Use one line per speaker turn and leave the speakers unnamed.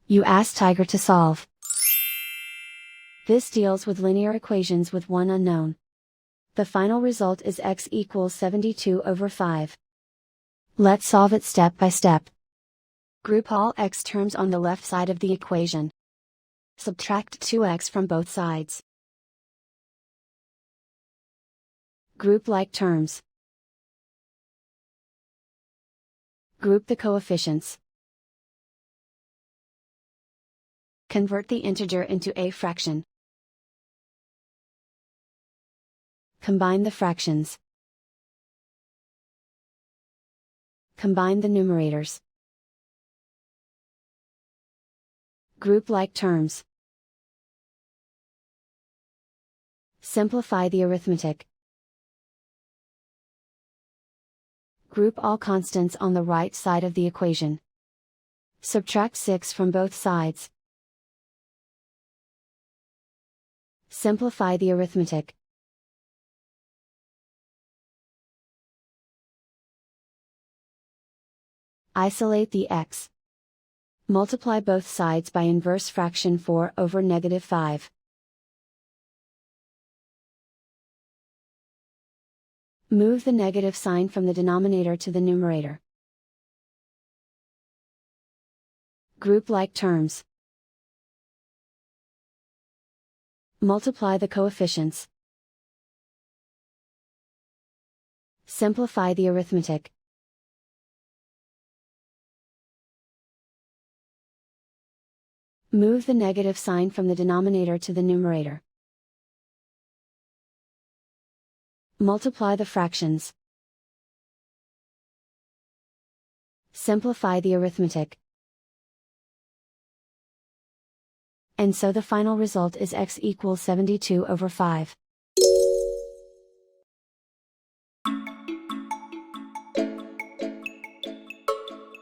You ask Tiger to solve. This deals with linear equations with one unknown. The final result is x equals 72/5. Let's solve it step by step. Group all x terms on the left side of the equation. Subtract 2x from both sides. Group like terms. Group the coefficients. Convert the integer into a fraction. Combine the fractions. Combine the numerators. Group like terms. Simplify the arithmetic. Group all constants on the right side of the equation. Subtract 6 from both sides. Simplify the arithmetic. Isolate the x. Multiply both sides by inverse fraction 4/5. Move the negative sign from the denominator to the numerator. Group like terms. Multiply the coefficients. Simplify the arithmetic. Move the negative sign from the denominator to the numerator. Multiply the fractions. Simplify the arithmetic. And so the final result is x equals 72/5.